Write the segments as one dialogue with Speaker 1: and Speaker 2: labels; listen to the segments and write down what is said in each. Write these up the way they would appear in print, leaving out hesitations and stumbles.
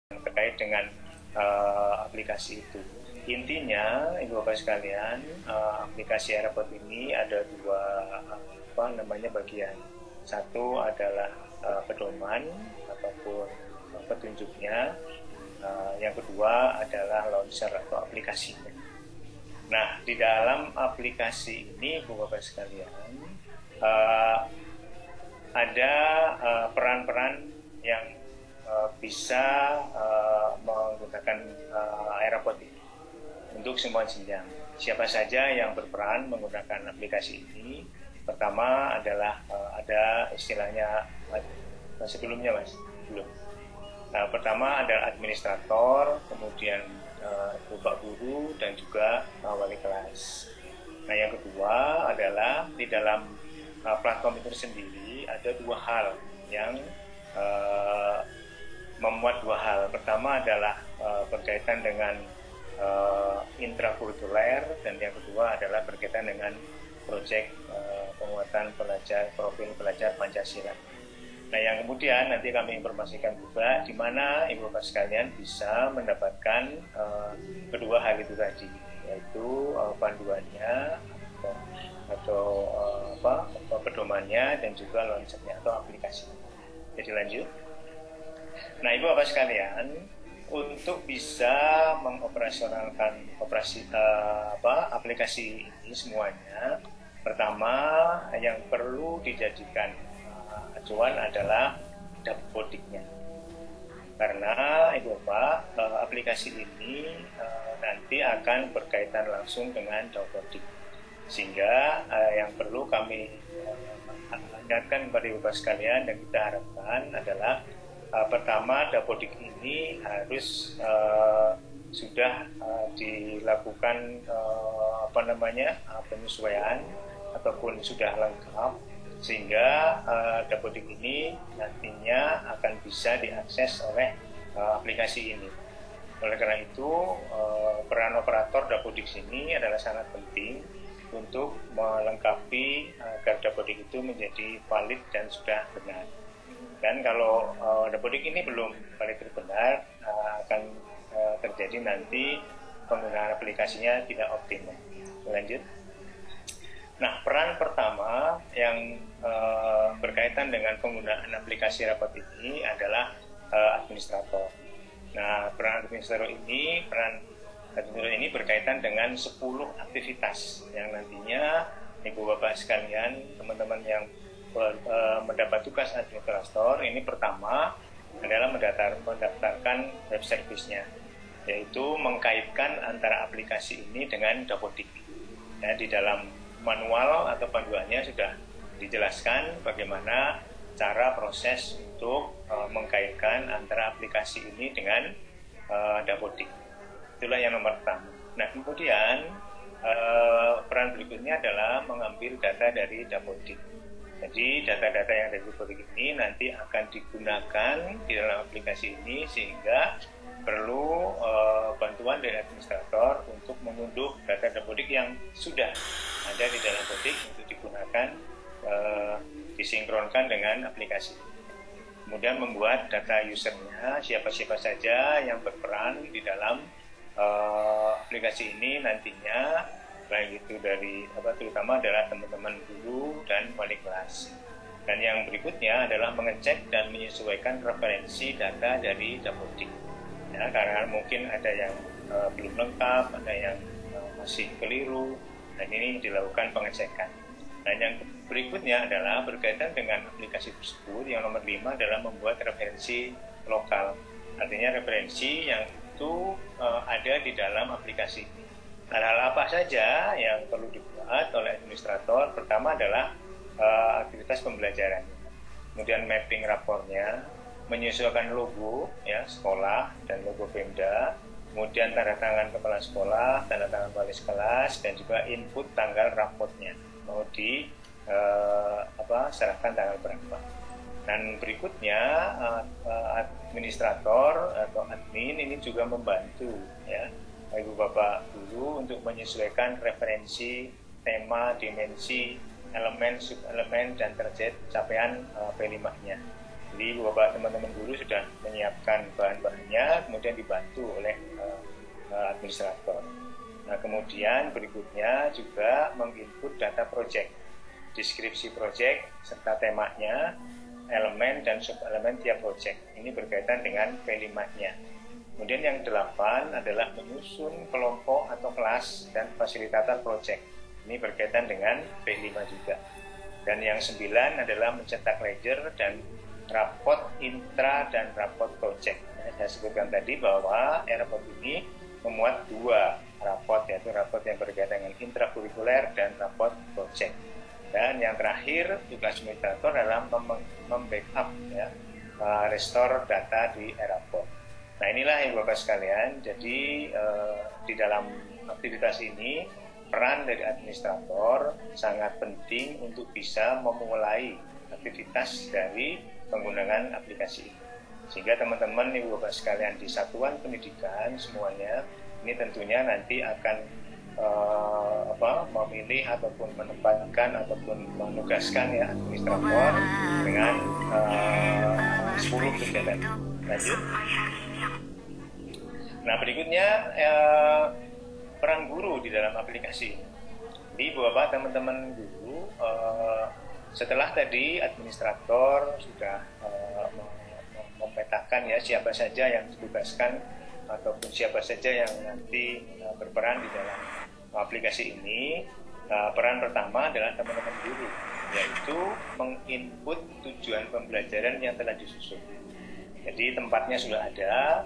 Speaker 1: terkait dengan aplikasi itu. Intinya, Ibu Bapak sekalian, aplikasi Airport ini ada dua bagian. Satu adalah pedoman ataupun petunjuknya. Yang kedua adalah launcher atau aplikasinya. Nah, di dalam aplikasi ini, Ibu Bapak sekalian, ada peran-peran yang bisa menggunakan Airport ini untuk semua jenjang. Siapa saja yang berperan menggunakan aplikasi ini? Pertama adalah ada istilahnya sebelumnya, Mas, belum. Pertama adalah administrator, kemudian bapak guru dan juga wali kelas. Nah, yang kedua adalah di dalam platform itu sendiri ada dua hal yang memuat dua hal. Pertama adalah berkaitan dengan intrakurikuler dan yang kedua adalah berkaitan dengan proyek penguatan profil pelajar Pancasila. Nah, yang kemudian nanti kami informasikan juga di mana Ibu Bapak sekalian bisa mendapatkan kedua hal itu tadi, yaitu panduannya atau pedomannya dan juga launchernya atau aplikasinya. Jadi lanjut. Nah, Ibu Bapak sekalian, untuk bisa mengoperasionalkan aplikasi ini semuanya, pertama yang perlu dijadikan acuan adalah Dapodiknya. Karena Ibu Bapak, aplikasi ini nanti akan berkaitan langsung dengan Dapodik. Sehingga yang perlu kami ingatkan kepada Ibu Bapak sekalian dan kita harapkan adalah pertama Dapodik ini harus sudah dilakukan penyesuaian ataupun sudah lengkap sehingga Dapodik ini nantinya akan bisa diakses oleh aplikasi ini. Oleh karena itu peran operator Dapodik ini adalah sangat penting untuk melengkapi agar Dapodik itu menjadi valid dan sudah benar. Dan kalau Dapodik ini belum valid dan benar, akan terjadi nanti penggunaan aplikasinya tidak optimal. Lanjut. Nah, peran pertama yang berkaitan dengan penggunaan aplikasi Airport ini adalah administrator. Nah, peran administrator ini berkaitan dengan 10 aktivitas yang nantinya Ibu Bapak sekalian, teman-teman yang mendapat tugas administrator ini pertama adalah mendaftarkan web service-nya, yaitu mengkaitkan antara aplikasi ini dengan Dapodik. Ya, di dalam manual atau panduannya sudah dijelaskan bagaimana cara proses untuk mengkaitkan antara aplikasi ini dengan Dapodik. Itulah yang nomor pertama. Nah, kemudian peran berikutnya adalah mengambil data dari Dapodik. Jadi data-data yang dari Dapodik ini nanti akan digunakan di dalam aplikasi ini sehingga perlu bantuan dari administrator untuk mengunduh data Dapodik yang sudah ada di dalam Dapodik untuk digunakan disinkronkan dengan aplikasi. Kemudian membuat data usernya, siapa-siapa saja yang berperan di dalam aplikasi ini nantinya, baik itu dari terutama adalah teman-teman guru dan wali kelas. Dan yang berikutnya adalah mengecek dan menyesuaikan referensi data dari Dapodik. Ya, karena mungkin ada yang belum lengkap, ada yang masih keliru, dan ini dilakukan pengecekan. Dan yang berikutnya adalah berkaitan dengan aplikasi tersebut, yang nomor 5 adalah membuat referensi lokal. Artinya referensi yang itu ada di dalam aplikasi. Hal-hal apa saja yang perlu dibuat oleh administrator? Pertama adalah aktivitas pembelajaran, kemudian mapping rapornya, menyesuaikan logo ya sekolah dan logo Pemda, kemudian tanda tangan kepala sekolah, tanda tangan wali kelas, dan juga input tanggal raportnya mau di serahkan tanggal berapa. Dan berikutnya administrator atau admin ini juga membantu ya Ibu Bapak dulu untuk menyesuaikan referensi, tema, dimensi, elemen, subelemen, dan target capaian P5-nya. Jadi Bapak teman-teman guru sudah menyiapkan bahan-bahannya, kemudian dibantu oleh administrator. Nah, kemudian berikutnya juga menginput data project, deskripsi project serta temanya, elemen dan sub-elemen tiap project. Ini berkaitan dengan P5-nya. Kemudian yang 8 adalah menyusun kelompok atau kelas dan fasilitator project. Ini berkaitan dengan P5 juga. Dan yang 9 adalah mencetak ledger dan raport intra dan raport project. Saya sebutkan tadi bahwa raport ini memuat 2 raport, yaitu raport yang berkaitan dengan intrakurikuler dan raport project. Dan yang terakhir, tugas administrator adalah membackup, ya, restore data di raport. Nah, inilah Ibu Bapak sekalian. Jadi di dalam aktivitas ini peran dari administrator sangat penting untuk bisa memulai aktivitas dari penggunaan aplikasi ini. Sehingga teman-teman Ibu Bapak sekalian di satuan pendidikan semuanya ini tentunya nanti akan memilih ataupun menempatkan ataupun menugaskan ya administrator dengan 10 kegiatan. Lanjut. Nah, berikutnya peran guru di dalam aplikasi ini. Jadi Ibu Bapak teman-teman guru, setelah tadi administrator sudah memetakan ya siapa saja yang ditugaskan ataupun siapa saja yang nanti berperan di dalam aplikasi ini, peran pertama adalah teman-teman guru, yaitu menginput tujuan pembelajaran yang telah disusun. Jadi tempatnya sudah ada,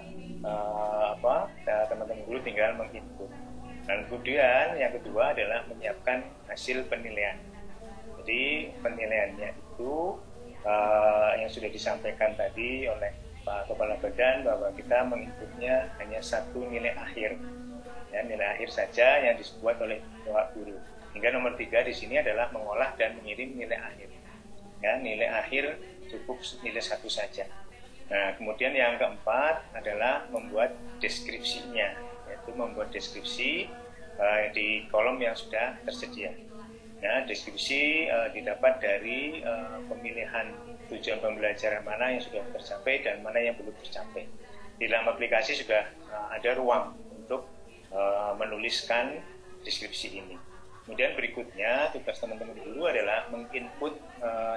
Speaker 1: teman-teman guru tinggal menginput. Dan kemudian yang kedua adalah menyiapkan hasil penilaian. Jadi penilaiannya itu yang sudah disampaikan tadi oleh Pak Kepala Badan bahwa kita menginputnya hanya 1 nilai akhir, ya, nilai akhir saja yang dibuat oleh Bapak Guru. Hingga nomor 3 di sini adalah mengolah dan mengirim nilai akhir. Ya, nilai akhir cukup nilai 1 saja. Nah, kemudian yang keempat adalah membuat deskripsinya, yaitu membuat deskripsi di kolom yang sudah tersedia. Nah, deskripsi didapat dari pemilihan tujuan pembelajaran mana yang sudah tercapai dan mana yang belum tercapai. Di dalam aplikasi sudah ada ruang untuk menuliskan deskripsi ini. Kemudian berikutnya tugas teman-teman guru adalah menginput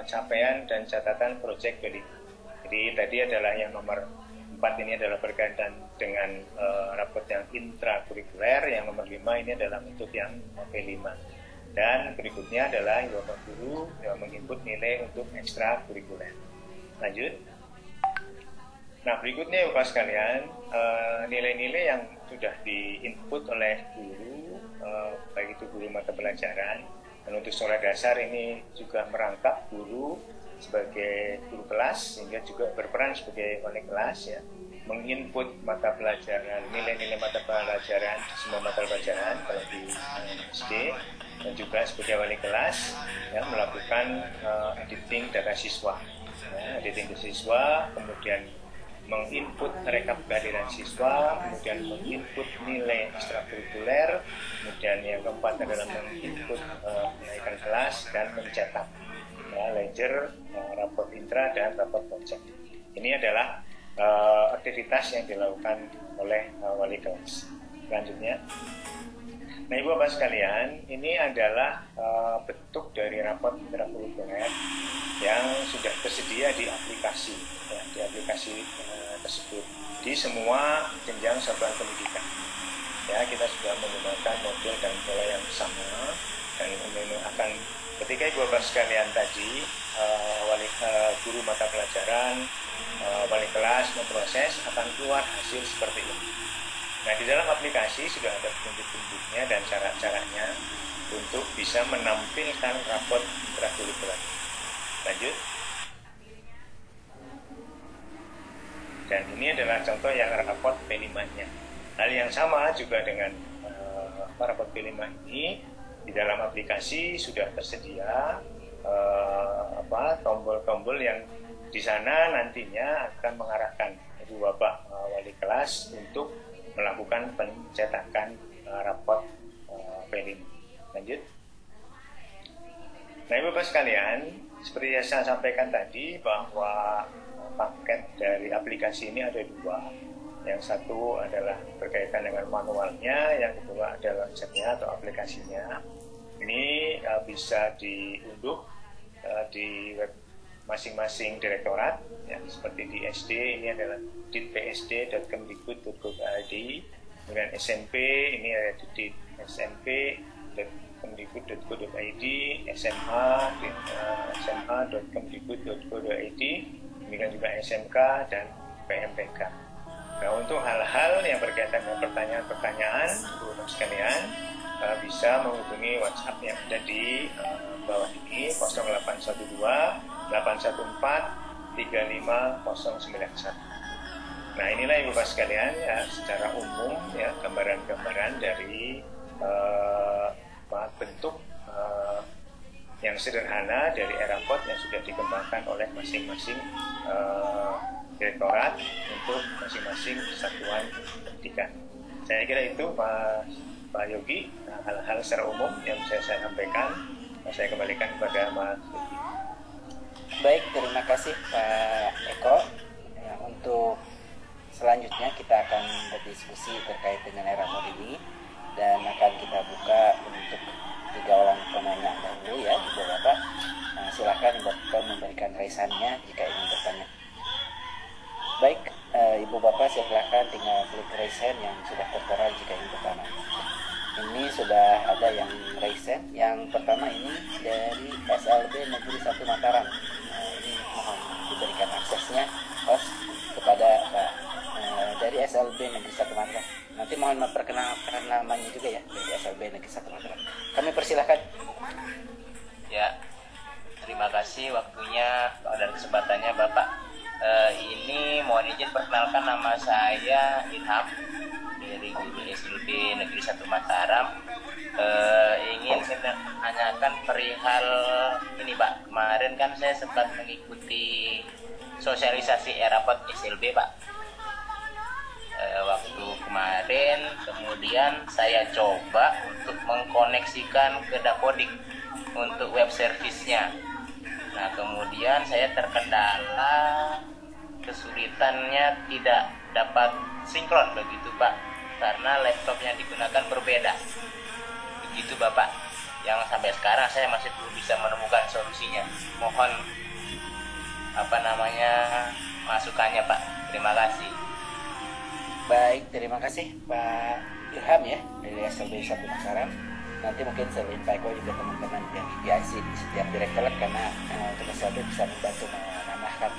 Speaker 1: capaian dan catatan proyek P5. Jadi tadi adalah yang nomor 4 ini adalah berkaitan dengan raport yang intrakurikuler, yang nomor 5 ini adalah untuk yang P5. Dan berikutnya adalah Bapak Guru yang menginput nilai untuk ekstrakurikuler. Lanjut. Nah, berikutnya Bapak sekalian, nilai-nilai yang sudah diinput oleh guru, baik itu guru mata pelajaran, dan untuk sekolah dasar ini juga merangkap guru sebagai guru kelas, sehingga juga berperan sebagai wali kelas, ya, menginput mata pelajaran, nilai-nilai mata pelajaran, semua mata pelajaran kalau di SD, dan juga sebagai wali kelas ya, melakukan editing data siswa, ya, editing data siswa, kemudian menginput rekap kehadiran siswa, kemudian menginput nilai ekstrakurikuler, kemudian yang keempat adalah menginput kenaikan kelas dan mencetak ya, ledger, raport intra dan raport project. Ini adalah aktivitas yang dilakukan oleh wali kelas. Selanjutnya. Nah, Ibu Bapak sekalian, ini adalah bentuk dari raport intrakurikuler yang sudah tersedia di aplikasi, ya, di aplikasi tersebut di semua jenjang satuan pendidikan. Ya, kita sudah menggunakan model dan pola yang sama, dan akan ketika Ibu Bapak sekalian tadi guru mata pelajaran, wali kelas memproses, akan keluar hasil seperti ini. Nah, di dalam aplikasi sudah ada petunjuk-petunjuknya dan cara-caranya untuk bisa menampilkan raport intrakurikuler. Lanjut. Dan ini adalah contoh yang raport P5-nya. Hal yang sama juga dengan raport P5 ini, di dalam aplikasi sudah tersedia tombol-tombol yang di sana nantinya akan mengarahkan Ibu Bapak wali kelas untuk melakukan pencetakan raport P5. Lanjut. Nah, Ibu Bapak sekalian, seperti yang saya sampaikan tadi bahwa paket dari aplikasi ini ada dua. Yang satu adalah berkaitan dengan manualnya, yang kedua adalah launchernya atau aplikasinya. Ini bisa diunduh di web masing-masing direktorat, ya, seperti di SD ini adalah ditpsd.kemdikbud.go.id, kemudian SMP ini ada di smp.kemdikbud.go.id, SMA di sma.kemdikbud.go.id, demikian juga SMK dan PMPK. Nah, untuk hal-hal yang berkaitan dengan pertanyaan-pertanyaan, teman-teman sekalian bisa menghubungi WhatsApp yang ada di bawah ini 0812 814 35091. Nah, inilah Ibu Bapak sekalian ya, secara umum ya, gambaran-gambaran dari bentuk yang sederhana dari Eraport yang sudah dikembangkan oleh masing-masing direktorat untuk masing-masing satuan pendidikan. Saya kira itu Pak Yogi, hal-hal secara umum yang saya sampaikan. Saya kembalikan kepada Mas Yogi.
Speaker 2: Baik, terima kasih Pak Eko. Ya, untuk selanjutnya kita akan berdiskusi terkait dengan Eraport ini dan akan kita buka untuk 3 orang penanya dahulu ya, Ibu Bapak. Silakan Ibu Bapak memberikan raisannya jika ingin bertanya. Baik, Ibu Bapak silakan tinggal klik raise hand yang sudah tertera jika ingin bertanya. Ini sudah ada yang raise hand. Yang pertama ini dari SLB Negeri 1 Mataram. Ini mohon diberikan aksesnya host kepada Pak dari SLB Negeri 1 Mataram. Nanti mohon memperkenalkan namanya juga ya, dari SLB Negeri 1 Mataram. Kami persilahkan.
Speaker 3: Ya, terima kasih waktunya dan kesempatannya Bapak. Ini mohon izin perkenalkan, nama saya Ilham dari guru SLB Negeri 1 Mataram. Ingin menanyakan perihal ini Pak. Kemarin kan saya sempat mengikuti sosialisasi Eraport SLB Pak. Waktu kemarin kemudian saya coba untuk mengkoneksikan ke Dapodik untuk web service-nya. Nah, kemudian saya terkendala kesulitannya tidak dapat sinkron begitu Pak, karena laptop yang digunakan berbeda. Begitu Bapak, yang sampai sekarang saya masih belum bisa menemukan solusinya. Mohon masukannya Pak. Terima kasih.
Speaker 2: Baik, terima kasih Pak Ilham ya dari SLB 1 Mataram. Nanti mungkin selain Pak Eko juga teman-teman yang di IC di setiap direktorat, karena untuk SLB bisa membantu menambahkan.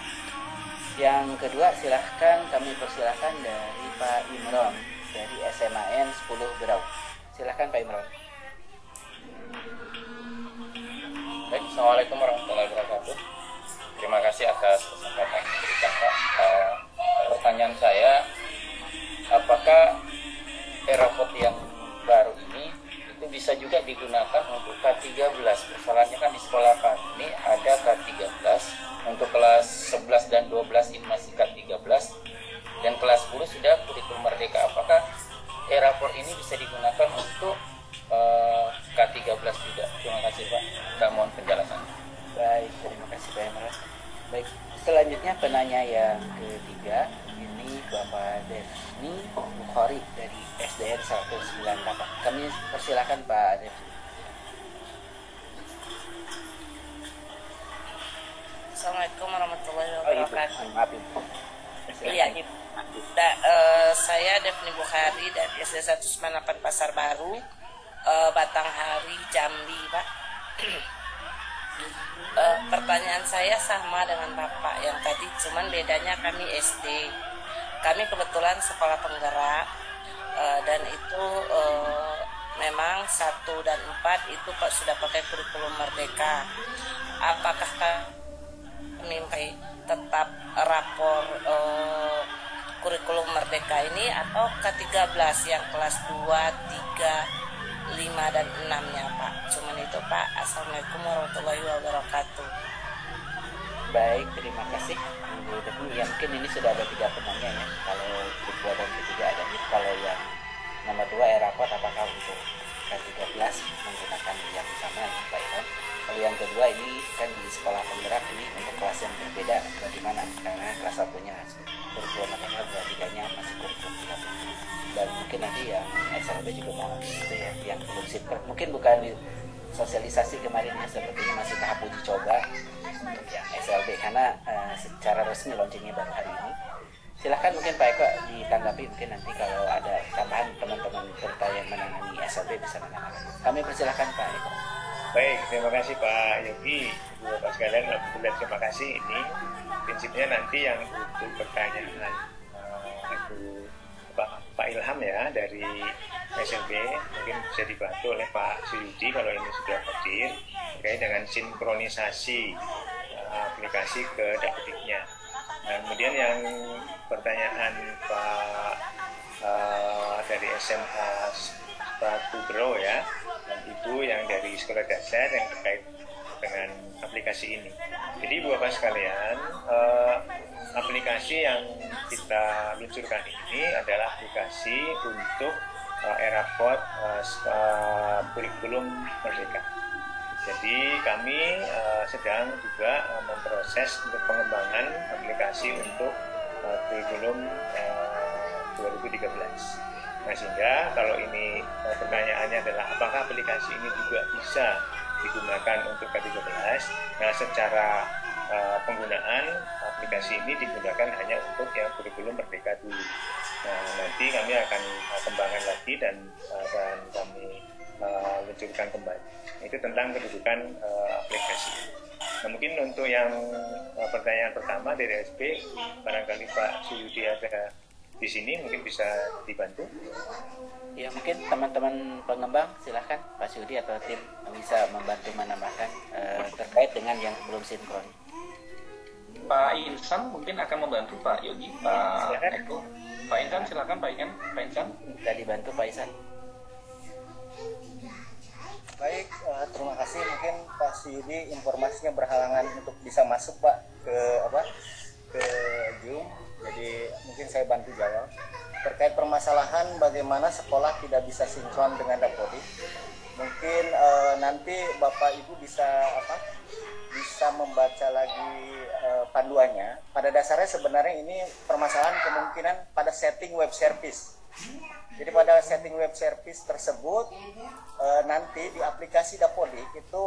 Speaker 2: Yang kedua silahkan kami persilahkan dari Pak Imron dari SMAN 10 Berau. Silahkan Pak Imron.
Speaker 4: Baik, Assalamualaikum warahmatullahi wabarakatuh. Terima kasih atas kesempatan yang diberikan Pak. Pertanyaan saya, apakah Eraport yang baru ini itu bisa juga digunakan untuk K13? Persoalannya kan di sekolah kami ada K13, untuk kelas 11 dan 12 ini masih K13, dan kelas 10 sudah kurikulum merdeka. Apakah Eraport ini bisa digunakan untuk K13 juga? Terima kasih Pak, kita mohon penjelasannya.
Speaker 2: Baik, terima kasih Pak Imron. Baik, selanjutnya penanya yang ketiga, ini Bapak Devni Bukhari dari SDN 198. Kami persilakan Pak Devni.
Speaker 5: Assalamualaikum warahmatullahi wabarakatuh.
Speaker 2: Maaf Ibu.
Speaker 5: Iya, saya Devni Bukhari dari SD 198 Pasar Baru, Batanghari, Jambi, Pak. Pertanyaan saya sama dengan Bapak yang tadi, cuman bedanya kami SD. Kami kebetulan sekolah penggerak, dan itu memang 1 dan 4 itu Pak sudah pakai kurikulum merdeka. Apakah kami tetap rapor kurikulum merdeka ini atau K13 yang kelas 2, 3, 5 dan 6-nya Pak? Cuman itu Pak. Assalamualaikum warahmatullahi wabarakatuh.
Speaker 2: Baik, terima kasih Bu Devni. Ya, mungkin ini sudah ada 3 penanya ya. Kalau kedua dan ketiga ada nih. Kalau yang nomor 2 Eraport apakah untuk K13 menggunakan yang sama ya Pak Iwan? Lalu yang kedua ini kan di sekolah penggerak ini untuk kelas yang berbeda bagaimana, karena kelas satunya kurikulum nasional, kelas tiganya masih kurikulum Islam. Dan mungkin nanti yang SLB juga mau gitu ya, yang belum sinkron, mungkin bukan di sosialisasi kemarin ya, sepertinya masih tahap uji coba untuk yang SLB karena secara resmi launchingnya baru hari ini. Silahkan mungkin Pak Eko ditanggapi, mungkin nanti kalau ada tambahan teman-teman peserta yang menangani SLB bisa menangani. Kami persilahkan Pak Eko.
Speaker 1: Baik, terima kasih Pak Yogi, Bapak sekalian. Alhamdulillah, terima kasih. Ini prinsipnya nanti yang untuk pertanyaan itu Pak Ilham ya dari SLB mungkin bisa dibantu oleh Pak Suyudi kalau ini sudah hadir terkait dengan sinkronisasi aplikasi ke Dapodiknya. Nah, kemudian yang pertanyaan Pak dari SMA Sepatu Bro ya, dan itu yang dari sekolah dasar yang terkait dengan aplikasi ini. Jadi Bapak sekalian, aplikasi yang kita luncurkan ini adalah aplikasi untuk Eraport kurikulum Merdeka. Jadi kami sedang juga memproses untuk pengembangan aplikasi untuk kurikulum 2013. Nah, sehingga kalau ini pertanyaannya adalah apakah aplikasi ini juga bisa digunakan untuk K13. Nah, secara penggunaan aplikasi ini digunakan hanya untuk yang kurikulum Merdeka dulu. Nah, nanti kami akan kembangkan lagi dan kami luncurkan kembali. Itu tentang kedudukan aplikasi. Nah, mungkin untuk yang pertanyaan pertama dari SP, barangkali Pak Suyudi ada di sini, mungkin bisa dibantu.
Speaker 2: Ya, mungkin teman-teman pengembang silahkan Pak Suyudi atau tim bisa membantu menambahkan terkait dengan yang belum sinkron.
Speaker 4: Pak Insan mungkin akan membantu Pak Yogi, Pak Eko. Pak Insan silakan Pak Insan.
Speaker 2: Bisa dibantu Pak Insan.
Speaker 6: Baik, terima kasih. Mungkin Pak Suyudi informasinya berhalangan untuk bisa masuk Pak ke Zoom. Jadi mungkin saya bantu jawab terkait permasalahan bagaimana sekolah tidak bisa sinkron dengan Dapodik. Mungkin nanti Bapak Ibu bisa membaca lagi panduannya. Pada dasarnya sebenarnya ini permasalahan kemungkinan pada setting web service. Jadi pada setting web service tersebut nanti di aplikasi Dapodik itu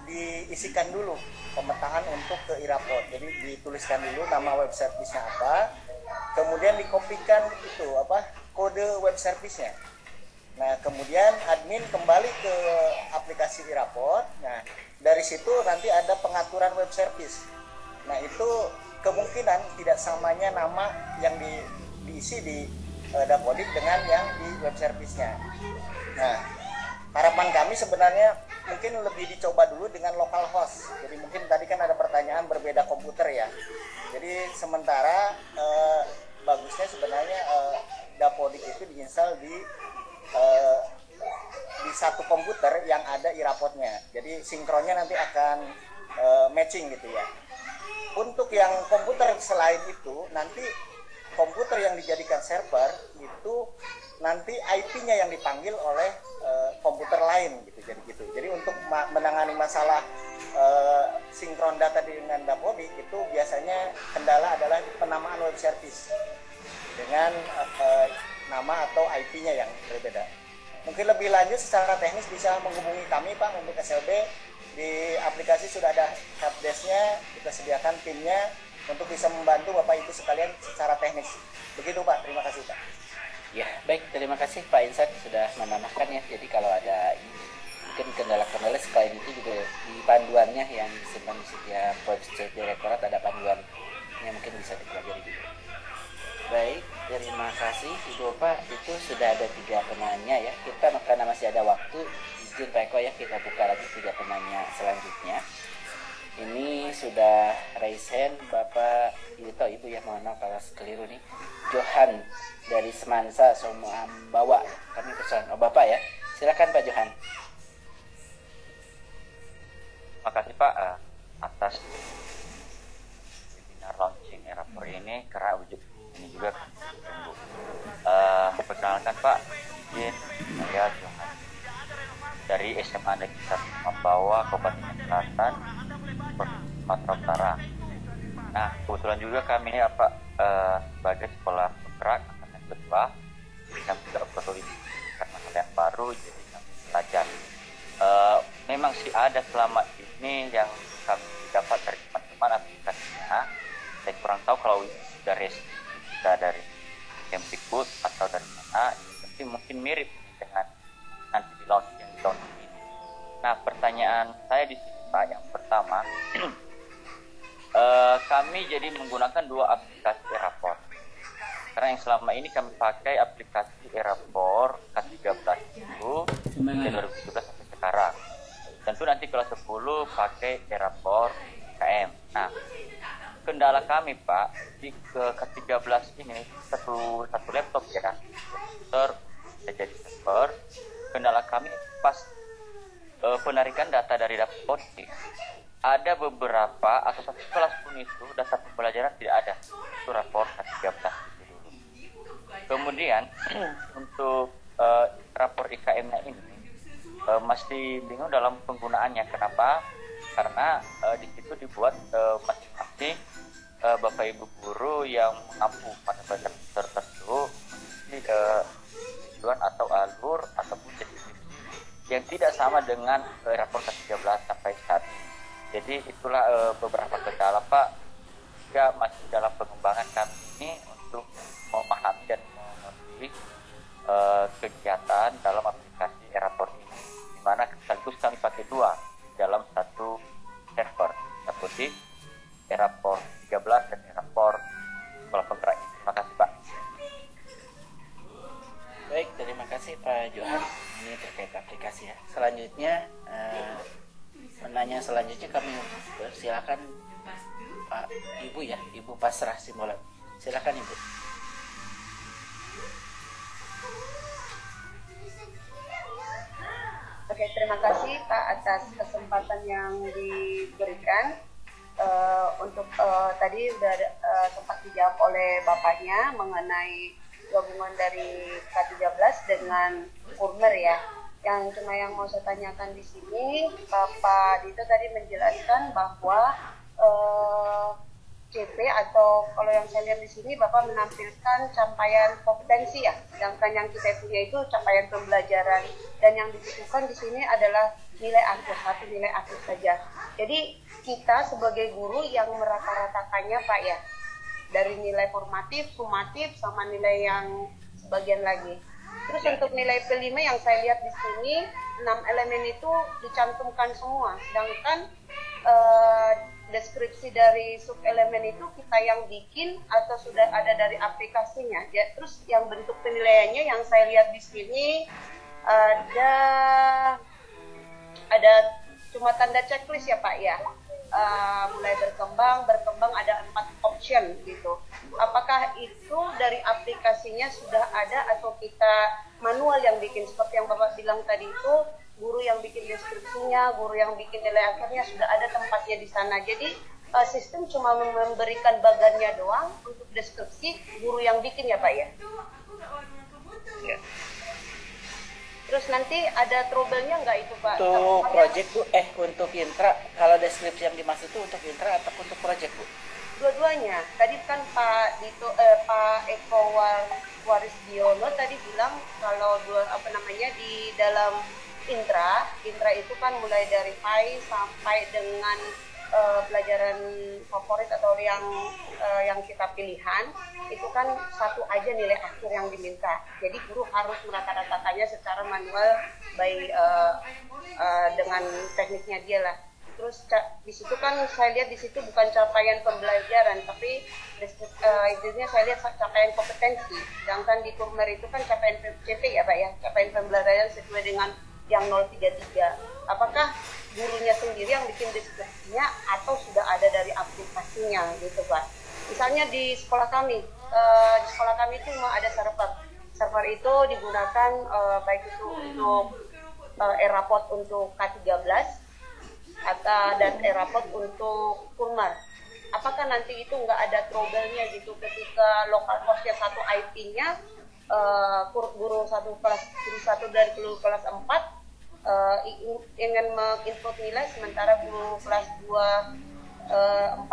Speaker 6: diisikan dulu pemetaan untuk ke Iraport. Jadi dituliskan dulu nama web service-nya apa, kemudian dikopikan itu kode web service-nya. Nah, kemudian admin kembali ke aplikasi Iraport. Nah, dari situ nanti ada pengaturan web service. Nah, itu kemungkinan tidak samanya nama yang diisi di Dapodik dengan yang di web service-nya. Nah, harapan kami sebenarnya mungkin lebih dicoba dulu dengan local host. Jadi mungkin tadi kan ada pertanyaan berbeda komputer ya. Jadi sementara bagusnya sebenarnya Dapodik itu diinstal di satu komputer yang ada Iraport-nya. Jadi sinkronnya nanti akan matching gitu ya. Untuk yang komputer selain itu nanti komputer yang dijadikan server itu nanti IP-nya yang dipanggil oleh komputer lain gitu. Jadi untuk menangani masalah sinkron data dengan Dapodik itu biasanya kendala adalah penamaan web service dengan nama atau IP-nya yang berbeda. Mungkin lebih lanjut secara teknis bisa menghubungi kami Pak untuk SLB. Di aplikasi sudah ada helpdesk-nya, kita sediakan timnya untuk bisa membantu Bapak Ibu sekalian secara teknis. Begitu Pak, terima kasih Pak.
Speaker 2: Ya, baik, terima kasih Pak Insan sudah menambahkan ya. Jadi kalau ada mungkin kendala-kendala selain itu juga di panduannya yang disimpan di setiap website Direktorat ada panduan yang mungkin bisa dipelajari juga. Baik, terima kasih Ibu Bapak. Itu sudah ada 3 penanya ya. Kita karena masih ada waktu, izin Pak Eko ya, kita buka lagi 3 penanya selanjutnya. Ini sudah raise hand Bapak Yudito, Ibu ya, mohon maaf kalau keliru nih. Johan dari Semansa Somoambawa, kami pesan. Oh Bapak ya, silakan Pak Johan.
Speaker 7: Terima kasih Pak atas webinar launching Eraport ini, karena wujud ini juga perkenalkan Pak, izin saya Johan dari dari SMA Negeri 1 Mambawa, Kabupaten Selatan, Provinsi Sumatera Utara. Nah, kebetulan juga kami ini sebagai sekolah penggerak angkatan kedua yang tidak perlu ini karena hal yang baru, jadi kami belajar. Memang sih ada selama ini yang kami dapat dari teman-teman aplikasinya. Saya kurang tahu kalau dari kita dari Kemdikbud atau dari mana, tapi mungkin mirip dengan nanti di launching ini. Nah, pertanyaan saya di sini Pak, yang pertama, kami jadi menggunakan dua aplikasi e-rapor. Karena yang selama ini kami pakai aplikasi e-rapor K13 itu dari 2017 sampai sekarang. Tentu nanti kelas 10 pakai e-rapor KM. Nah, kendala kami Pak di K13 ini satu laptop ya kan, komputer jadi server. Kendala kami pas penarikan data dari dashboard, ada beberapa atau satu kelas pun itu data pembelajaran tidak ada, itu rapor K13 itu dulu. Kemudian untuk rapor IKM-nya ini masih bingung dalam penggunaannya. Kenapa? Karena di situ dibuat masing-masing Bapak Ibu guru yang mampu mata pelajaran tertentu tujuan atau alur ataupun deskripsi yang tidak sama dengan rapor K13 sampai saat ini. Jadi itulah beberapa kendala Pak, juga masih dalam pengembangan kami ini untuk memahami dan mengerti kegiatan dalam aplikasi e-rapor ini, di mana sekaligus kami pakai dua dalam satu server, seperti e-rapor 13 dan e-rapor sekolah penggerak. Terima kasih Pak.
Speaker 2: Baik, terima kasih Pak Johan. Ini terkait aplikasi ya. Selanjutnya, menanya selanjutnya kami persilakan Pak Ibu ya, Ibu Pasrah Simbolan. Silakan Ibu.
Speaker 8: Oke, terima kasih Pak atas kesempatan yang diberikan. Untuk tadi sudah sempat dijawab oleh Bapaknya mengenai gabungan dari K13 dengan Kurmer ya. Yang cuma yang mau saya tanyakan di sini, Bapak Dito tadi menjelaskan bahwa CP atau kalau yang saya lihat di sini Bapak menampilkan capaian kompetensi ya, sedangkan yang kita punya itu capaian pembelajaran, dan yang dibutuhkan di sini adalah nilai akhir, satu nilai akhir saja. Jadi kita sebagai guru yang merata-ratakannya Pak ya, dari nilai formatif, sumatif, sama nilai yang sebagian lagi. Terus untuk nilai P5 yang saya lihat di sini 6 elemen itu dicantumkan semua, sedangkan deskripsi dari sub elemen itu kita yang bikin atau sudah ada dari aplikasinya. Ya, terus yang bentuk penilaiannya yang saya lihat di sini ada cuma tanda checklist ya Pak ya. Mulai berkembang ada 4 option gitu. Apakah itu dari aplikasinya sudah ada atau kita manual yang bikin, seperti yang Bapak bilang tadi itu, guru yang bikin deskripsinya, guru yang bikin nilai akhirnya sudah ada tempatnya di sana. Jadi sistem cuma memberikan bagannya doang, untuk deskripsi guru yang bikin ya Pak ya.
Speaker 1: Ya.
Speaker 8: Terus nanti ada trouble-nya nggak itu Pak?
Speaker 2: Untuk project Bu, untuk intra, kalau deskripsi yang dimaksud itu untuk intra atau untuk project Bu?
Speaker 8: Dua-duanya. Tadi kan Pak Eko Waris Diono tadi bilang kalau di dalam intra itu kan mulai dari PAI sampai dengan pelajaran favorit atau yang kita pilihan, itu kan satu aja nilai akhir yang diminta. Jadi guru harus merata-ratakannya secara manual dengan tekniknya dia lah. Terus di situ kan saya lihat di situ bukan capaian pembelajaran, tapi intinya saya lihat capaian kompetensi. Sedangkan di Kurmer itu kan capaian CP ya Pak ya, capaian pembelajaran sesuai dengan yang 033. Apakah gurunya sendiri yang bikin deskripsinya atau sudah ada dari aplikasinya gitu Pak? Misalnya di sekolah kami itu memang ada server itu digunakan baik itu untuk e-raport untuk K13 dan e-raport untuk Kurmer. Apakah nanti itu nggak ada trouble-nya gitu ketika lokal hostnya satu IP-nya guru satu dari kelas 4 ingin menginput nilai sementara guru kelas 2 6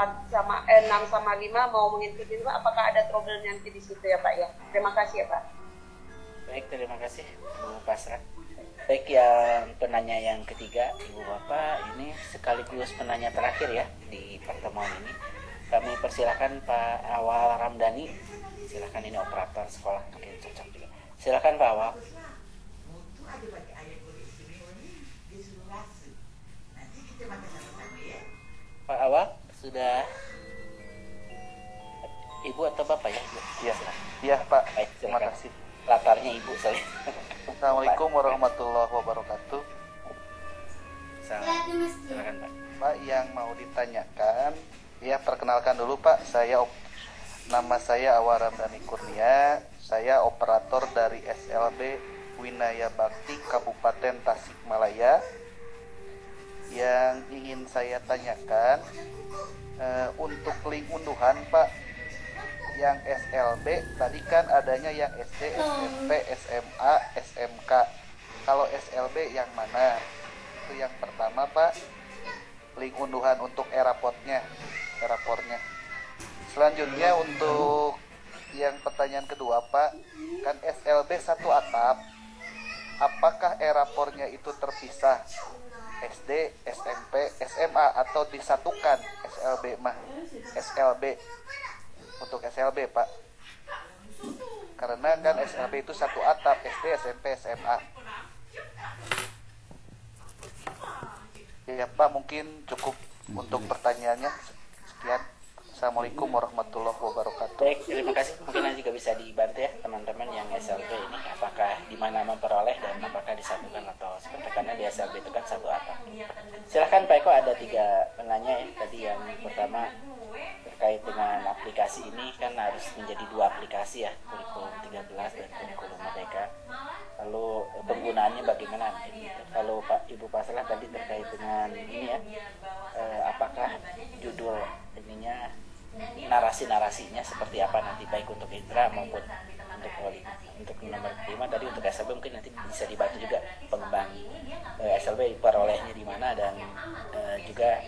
Speaker 8: sama 5 mau menginput nilai, apakah ada trouble nanti di situ ya Pak ya? Terima kasih ya Pak.
Speaker 2: Baik, terima kasih Bu Pasrah. Baik, yang penanya yang ketiga, Ibu Bapak, ini sekaligus penanya terakhir ya di pertemuan ini. Kami persilakan Pak Awal Ramdhani. Silakan, ini operator sekolah mungkin cocok juga. Silakan Pak Awal. Pak Awal, sudah Ibu atau Bapak ya?
Speaker 9: Iya, iya Pak.
Speaker 2: Baik,
Speaker 9: Terima kasih.
Speaker 2: Latarnya Ibu soalnya.
Speaker 9: Assalamualaikum warahmatullahi wabarakatuh.
Speaker 2: Silakan Pak.
Speaker 9: Pak, yang mau ditanyakan, ya perkenalkan dulu Pak, nama saya Awal Ramdhani Kurnia, saya operator dari SLB Winaya Bakti Kabupaten Tasikmalaya. Yang ingin saya tanyakan, untuk link unduhan Pak, yang SLB tadi kan adanya yang SD, SMP, SMA, SMK. Kalau SLB yang mana? Itu yang pertama Pak, link unduhan untuk erapornya. Selanjutnya untuk yang pertanyaan kedua Pak, kan SLB satu atap, apakah erapornya itu terpisah SD, SMP, SMA atau disatukan SLB untuk SLB Pak? Karena kan SLB itu satu atap, SD, SMP, SMA. Ya Pak, mungkin cukup untuk pertanyaannya. Sekian. Assalamualaikum warahmatullahi wabarakatuh.
Speaker 2: Baik, terima kasih. Mungkin nanti juga bisa dibantu ya teman-teman yang SLB ini, apakah di mana memperoleh dan apakah disatukan atau seperti, karena di SLB itu kan satu atap. Silahkan Pak Eko, ada 3 penanya ya. Tadi yang pertama terkait dengan aplikasi ini, kan harus menjadi 2 aplikasi ya, kurikulum 13 dan kurikulum Merdeka. Lalu penggunaannya bagaimana? Kalau Pak Ibu Pasrah tadi terkait dengan ini ya, apakah judul ininya, narasi-narasinya seperti apa nanti, baik untuk Indra maupun untuk Wali. Untuk nomor 5 tadi untuk SLB mungkin nanti bisa dibantu juga pengembang SLB perolehnya di mana dan juga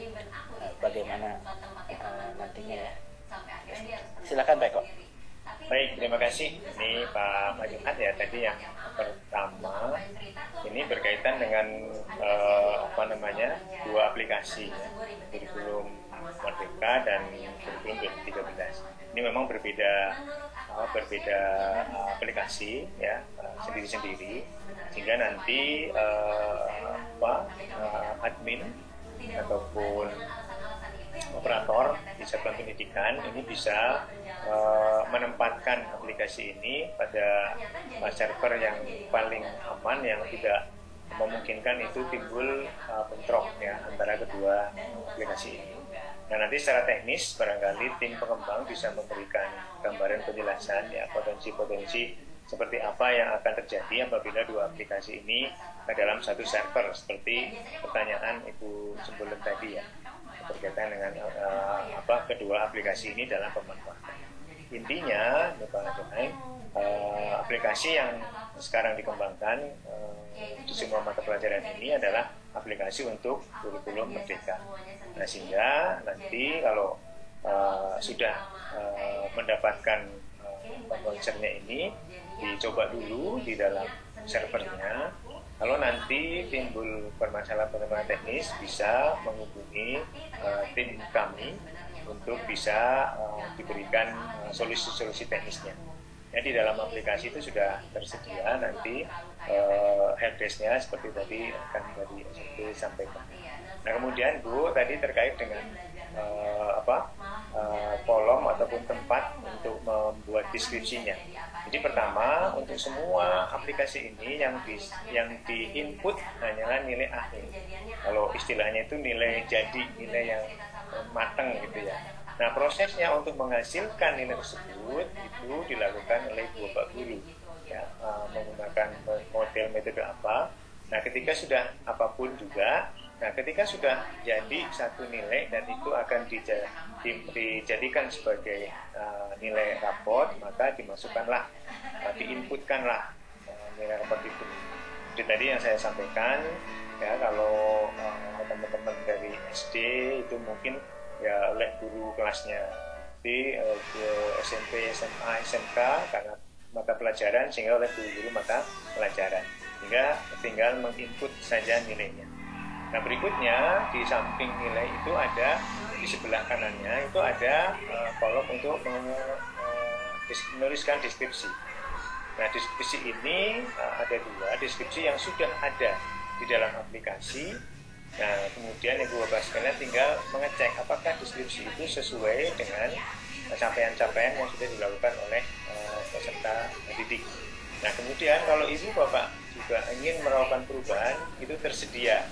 Speaker 2: bagaimana nantinya ya. Silakan Pak Eko.
Speaker 1: Baik, terima kasih. Ini Pak Jumat ya, tadi yang pertama ini berkaitan dengan 2 aplikasi ya, kurikulum Merdeka dan kurikulum 2013. Ini memang berbeda aplikasi ya, sendiri-sendiri, sehingga nanti admin ataupun operator di satuan pendidikan ini bisa menempatkan aplikasi ini pada server yang paling aman, yang tidak memungkinkan itu timbul bentrok ya antara kedua aplikasi ini. Nah, nanti secara teknis barangkali tim pengembang bisa memberikan gambaran penjelasan ya, potensi-potensi seperti apa yang akan terjadi apabila 2 aplikasi ini dalam satu server, seperti pertanyaan Ibu Sembulen tadi ya, berkaitan dengan kedua aplikasi ini dalam pemanfaatan. Intinya, aplikasi yang sekarang dikembangkan di semua mata pelajaran ini adalah aplikasi untuk kurikulum Merdeka. Nah, sehingga nanti kalau sudah mendapatkan vouchernya ini, dicoba dulu di dalam servernya. Kalau nanti timbul permasalahan teknis, bisa menghubungi tim kami untuk bisa diberikan solusi-solusi teknisnya. Ya, di dalam aplikasi itu sudah tersedia nanti helpdesk-nya seperti tadi akan dari SMP sampaikan. Nah, kemudian Bu tadi terkait dengan kolom ataupun tempat untuk membuat deskripsinya. Jadi pertama, untuk semua aplikasi ini yang di-input hanyalah nilai akhir. Kalau istilahnya itu nilai jadi, nilai yang matang gitu ya. Nah, prosesnya untuk menghasilkan nilai tersebut itu dilakukan oleh Bapak Guru ya, menggunakan model metode apa. Nah, ketika sudah apapun juga, nah ketika sudah jadi satu nilai dan itu akan dijadikan sebagai nilai raport, maka dimasukkanlah, diinputkanlah nilai raport itu. Jadi tadi yang saya sampaikan ya, kalau teman-teman dari SD itu mungkin ya oleh guru kelasnya, di SMP, SMA, SMK karena mata pelajaran, sehingga oleh guru-guru mata pelajaran, sehingga tinggal menginput saja nilainya. Nah berikutnya di samping nilai itu ada di sebelah kanannya itu ada kolom untuk menuliskan deskripsi. Nah deskripsi ini ada dua, deskripsi yang sudah ada di dalam aplikasi. Nah kemudian Ibu Bapak sekalian tinggal mengecek apakah deskripsi itu sesuai dengan capaian-capaian yang sudah dilakukan oleh peserta didik. Nah kemudian kalau Ibu Bapak juga ingin melakukan perubahan, itu tersedia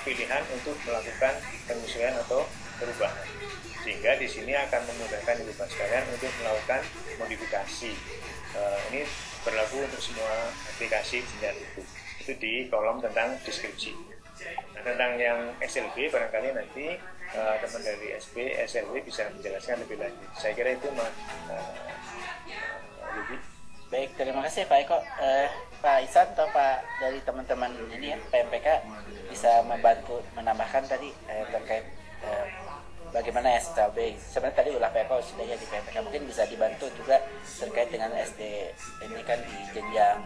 Speaker 1: pilihan untuk melakukan penyesuaian atau perubahan, sehingga di sini akan memudahkan Ibu Bapak sekalian untuk melakukan modifikasi. Ini berlaku untuk semua aplikasi jenjang itu di kolom tentang deskripsi. Nah, tentang yang SLB barangkali nanti teman dari SLB bisa menjelaskan lebih lanjut. Saya kira itu Mas Yudi.
Speaker 2: Baik, terima kasih Pak Eko. Pak Isan atau Pak dari teman-teman ini ya, PMPK bisa membantu menambahkan tadi terkait bagaimana SLB. Sebenarnya tadi ulah Pak Eko sudah ya di PMPK, mungkin bisa dibantu juga terkait dengan SD. Ini kan di jenjang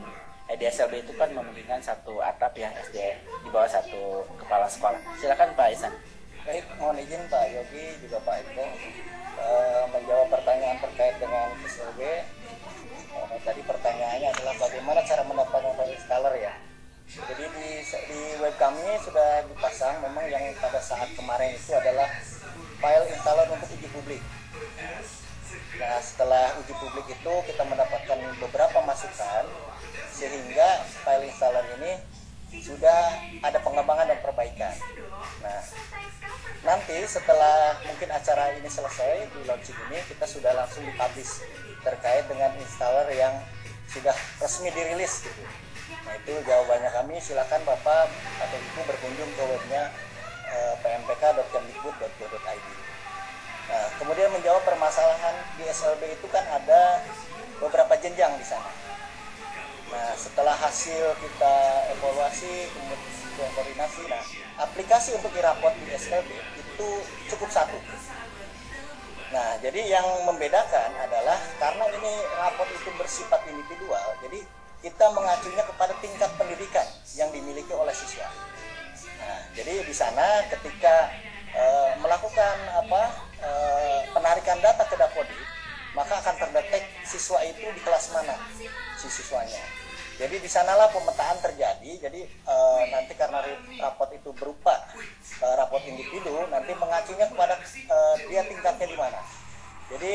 Speaker 2: di SLB itu kan memungkinkan satu atap ya, SD di bawah satu kepala sekolah. Silakan Pak Isan.
Speaker 6: Baik, mohon izin Pak Yogi juga Pak Eko menjawab pertanyaan terkait dengan SLB. Tadi pertanyaannya adalah bagaimana cara mendapatkan file installer ya. Jadi di web kami sudah dipasang memang yang pada saat kemarin itu adalah file installer untuk uji publik. Nah setelah uji publik itu kita mendapatkan beberapa masukan sehingga file installer ini sudah ada pengembangan dan perbaikan. Nah nanti setelah mungkin acara ini selesai di launching ini, kita sudah langsung dipublish terkait dengan installer yang sudah resmi dirilis gitu. Nah itu jawabannya kami, silakan Bapak atau Ibu berkunjung ke webnya pmpk.kemdikbud.go.id. Nah kemudian menjawab permasalahan di SLB itu kan ada beberapa jenjang di sana. Nah setelah hasil kita evaluasi kemudian koordinasi, nah aplikasi untuk e-raport di SLB itu cukup satu. Nah, jadi yang membedakan adalah karena ini raport itu bersifat individual, jadi kita mengacunya kepada tingkat pendidikan yang dimiliki oleh siswa. Nah, jadi di sana ketika melakukan penarikan data ke Dapodik, maka akan terdetek siswa itu di kelas mana si siswanya. Jadi di sanalah pemetaan terjadi. Jadi nanti karena raport itu berupa raport individu, nanti mengacunya kepada dia tingkatnya di mana. Jadi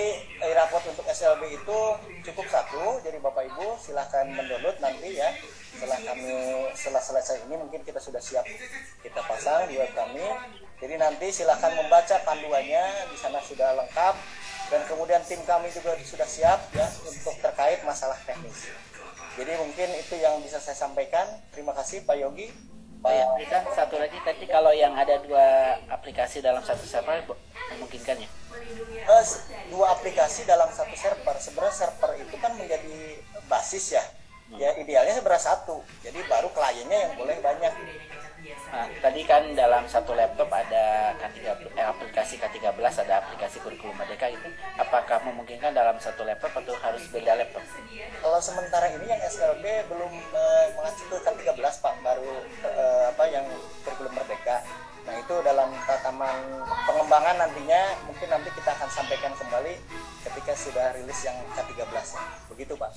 Speaker 6: raport untuk SLB itu cukup satu. Jadi Bapak Ibu silahkan mendownload nanti ya. Setelah selesai ini mungkin kita sudah siap kita pasang di web kami. Jadi nanti silahkan membaca panduannya, di sana sudah lengkap. Dan kemudian tim kami juga sudah siap ya untuk terkait masalah teknis. Jadi mungkin itu yang bisa saya sampaikan. Terima kasih Pak Yogi.
Speaker 2: Pak Isan, satu lagi tadi kalau yang ada dua aplikasi dalam satu server memungkinkan ya?
Speaker 6: Dua aplikasi dalam satu server. Sebenarnya server itu kan menjadi basis ya. Ya idealnya sebenarnya satu. Jadi baru kliennya yang boleh banyak.
Speaker 2: Nah, tadi kan dalam satu laptop ada aplikasi K13, ada aplikasi kurikulum merdeka itu. Apakah memungkinkan dalam satu laptop atau harus beda laptop?
Speaker 6: Kalau sementara ini yang SLB belum mengacu ke K13 Pak, baru yang kurikulum merdeka. Nah itu dalam tataman pengembangan nantinya mungkin nanti kita akan sampaikan kembali ketika sudah rilis yang K13. Begitu Pak.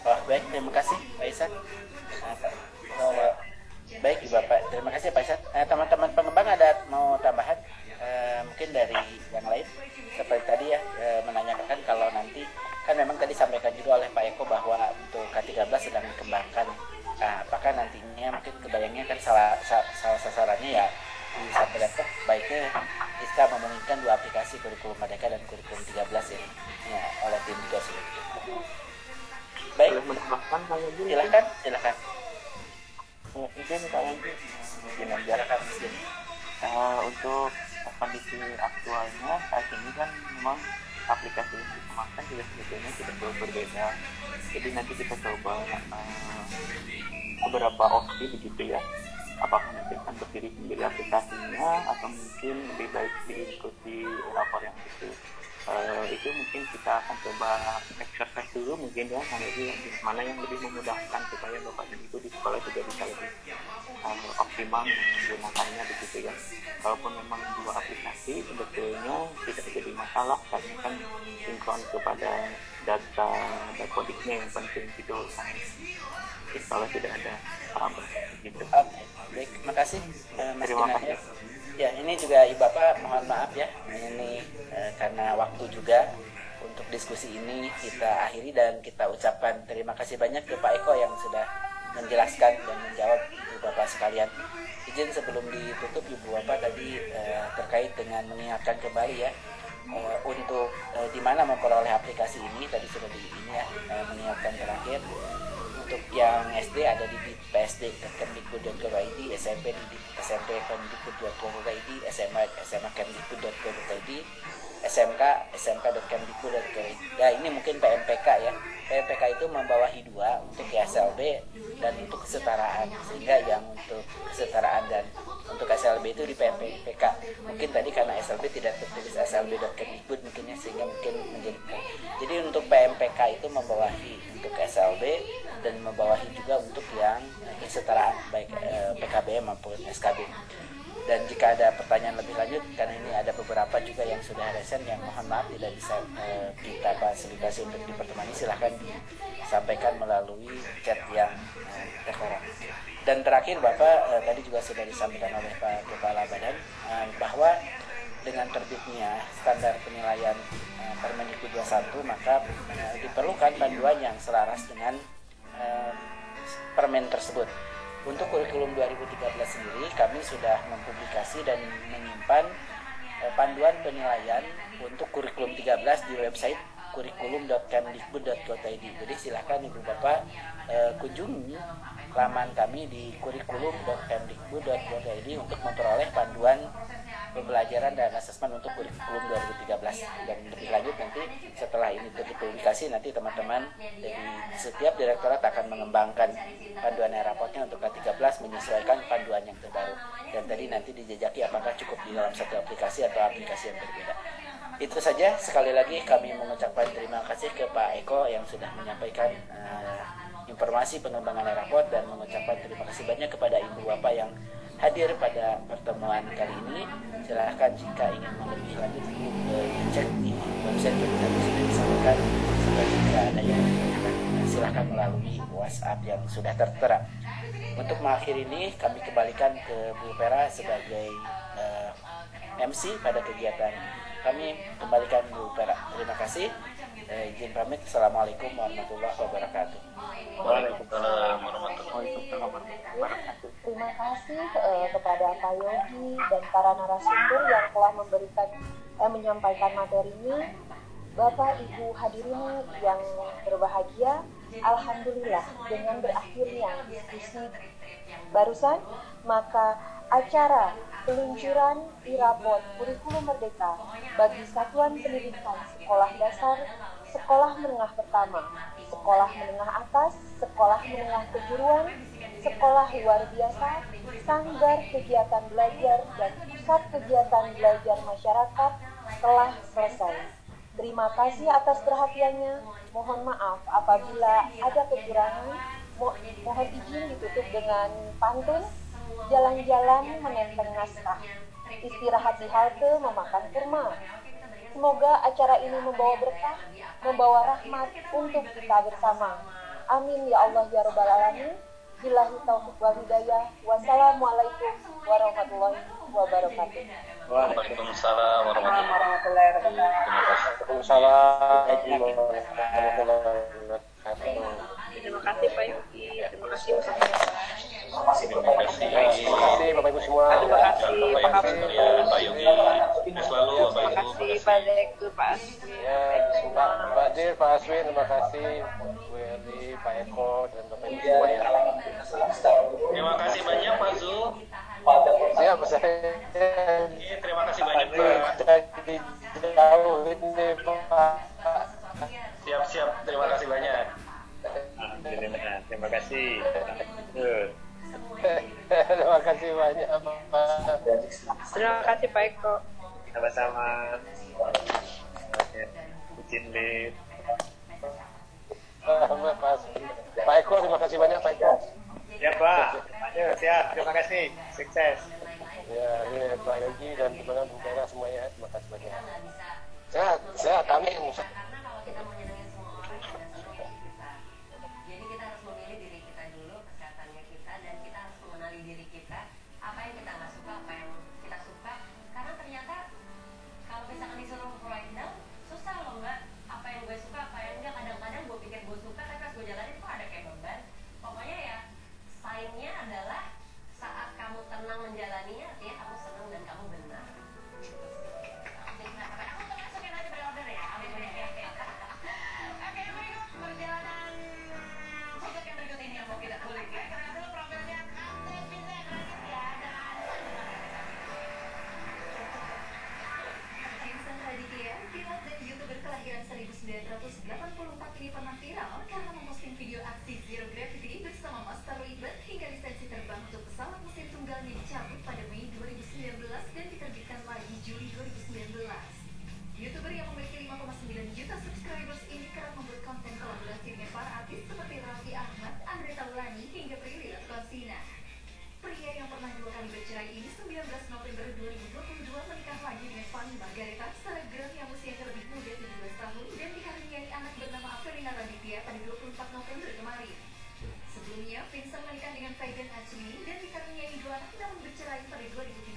Speaker 2: Oh, baik, terima kasih Pak Isan. Baik Bapak, terima kasih Pak Isan. Teman-teman pengembang ada mau tambahan mungkin dari yang lain seperti tadi ya, menanyakan kalau nanti kan memang tadi sampaikan juga oleh Pak Eko bahwa untuk K13 sedang dikembangkan. Nah, apakah nantinya mungkin kebayangnya kan salah sasarannya ya di satu laptop baiknya bisa memungkinkan dua aplikasi kurikulum merdeka dan kurikulum 13 ya, oleh tim juga sudah. Baik, silakan.
Speaker 10: Izin Pak Yanti, izin aja. Untuk kondisi aktualnya saat ini kan memang aplikasi yang dikembangkan juga sebetulnya tidak jauh berbeda. Jadi nanti kita coba beberapa opsi begitu ya. Apakah nanti akan berdiri sendiri aplikasinya atau mungkin lebih baik diikuti rapor yang itu mungkin kita akan coba exercise dulu mungkin ya, mana yang lebih memudahkan supaya bapak dan ibu di sekolah juga bisa lebih optimal menggunakannya begitu ya. Kalaupun memang dua aplikasi sebetulnya tidak jadi masalah karena kan sinkron kepada data kodiknya yang penting gitu. Kalau tidak ada apa gitu.
Speaker 2: Baik, terima kasih Mas
Speaker 10: Terima
Speaker 2: Dina.
Speaker 10: kasih.
Speaker 2: Ya, ini juga Ibu Bapak mohon maaf ya, ini karena waktu juga untuk diskusi ini kita akhiri dan kita ucapkan terima kasih banyak ke Pak Eko yang sudah menjelaskan dan menjawab Ibu Bapak sekalian. Izin sebelum ditutup Ibu Bapak tadi terkait dengan mengingatkan kembali ya untuk di mana memperoleh aplikasi ini tadi sudah mengingatkan terakhir. Untuk yang SD ada di psd.kemdikbud.go.id, SMP di smp.kemdikbud.go.id, SMA kemdikbud.go.id, SMK smk.kemdikbud.go.id. Ya, ini mungkin PMPK ya. PMPK itu membawahi 2 untuk SLB dan untuk kesetaraan, sehingga yang untuk kesetaraan dan untuk SLB itu di PMPK. Mungkin tadi karena SLB tidak tertulis slb.kemdikbud mungkinnya, sehingga mungkin menjadi. Jadi untuk PMPK itu membawahi untuk SLB dan membawahi juga untuk yang kesetaraan baik PKBM maupun SKB. Dan jika ada pertanyaan lebih lanjut, karena ini ada beberapa juga yang sudah resen yang mohon maaf tidak bisa kita fasilitasi untuk di pertemuan ini, silahkan disampaikan melalui chat yang tertera. Dan terakhir Bapak tadi juga sudah disampaikan oleh Pak Kepala Badan bahwa dengan terbitnya standar penilaian Permendikbud 21 maka diperlukan panduan yang selaras dengan permen tersebut. Untuk kurikulum 2013 sendiri kami sudah mempublikasi dan menyimpan panduan penilaian untuk kurikulum 13 di website kurikulum.kemdikbud.go.id. Jadi silakan Ibu Bapak kunjungi laman kami di kurikulum.kemdikbud.go.id untuk memperoleh panduan pembelajaran dan asesmen untuk kurikulum 2013. Dan lebih lanjut nanti setelah ini terpublikasi, nanti teman-teman dari setiap direktorat akan mengembangkan panduan raportnya untuk K13 menyesuaikan panduan yang terbaru. Dan tadi nanti dijajaki apakah cukup di dalam satu aplikasi atau aplikasi yang berbeda. Itu saja, sekali lagi kami mengucapkan terima kasih ke Pak Eko yang sudah menyampaikan informasi pengembangan raport, dan mengucapkan terima kasih banyak kepada Ibu Bapak yang hadir pada pertemuan kali ini. Silahkan jika ingin lebih lanjut cek di website yang tadi sudah disampaikan, serta jika ada yang ditanyakan silahkan melalui WhatsApp yang sudah tertera. Untuk mengakhiri ini kami kembalikan ke Bu Vera sebagai MC pada kegiatan. Kami kembalikan Bu Vera. Terima kasih. Izin pamit. Assalamualaikum warahmatullahi wabarakatuh.
Speaker 4: Waalaikumsalam warahmatullahi wabarakatuh.
Speaker 11: Terima kasih kepada Pak Yogi dan para narasumber yang telah menyampaikan materi ini. Bapak Ibu hadirin yang berbahagia, alhamdulillah dengan berakhirnya diskusi barusan, maka acara peluncuran e-raport kurikulum merdeka bagi satuan pendidikan sekolah dasar, sekolah menengah pertama, sekolah menengah atas, sekolah menengah kejuruan, sekolah luar biasa, sanggar kegiatan belajar, dan pusat kegiatan belajar masyarakat telah selesai. Terima kasih atas perhatiannya. Mohon maaf apabila ada kekurangan. Mohon izin ditutup dengan pantun. Jalan-jalan menenteng naskah, istirahat di halte memakan kurma. Semoga acara ini membawa berkah, membawa rahmat untuk kita bersama. Amin ya Allah ya Rabbal Alamin. Billahi taufiq wal hidayah. Wassalamualaikum warahmatullahi wabarakatuh.
Speaker 4: Waalaikumsalam
Speaker 11: warahmatullahi wabarakatuh.
Speaker 4: Waalaikumsalam.
Speaker 8: Terima kasih Pak Yogi. Terima kasih Ustaz.
Speaker 4: Terima kasih Bapak Ibu semua.
Speaker 8: Terima kasih Pak Kapten.
Speaker 4: Pak Yogi. Selalu Bapak Ibu.
Speaker 8: Terima kasih Pak Direktur, Pak Aswin.
Speaker 4: Ya, Pak Dir, Pak Aswin, terima kasih Bu Erdi, Pak Eko, dan Bapak Ibu semua ya.
Speaker 12: Terima kasih banyak Pak Zul.
Speaker 4: Siap, saya.
Speaker 12: Terima kasih banyak Pak.
Speaker 4: Jadi jauh ini Pak.
Speaker 1: Terima kasih.
Speaker 13: Terima kasih banyak Pak.
Speaker 14: Terima kasih Pak Eko.
Speaker 1: Sama-sama. Izin live.
Speaker 13: Pak Eko, terima kasih banyak Pak Eko.
Speaker 1: Ya Pak, ayo siap, terima kasih, sukses.
Speaker 13: Ya, ini Pak Yogi dan teman-teman Bukera semuanya, terima kasih banyak. Sehat, amin.
Speaker 15: Sebelumnya, Vincent menikah dengan Faidan Ajmi dan dikaruniai 2 anak namun bercerai pada 2017.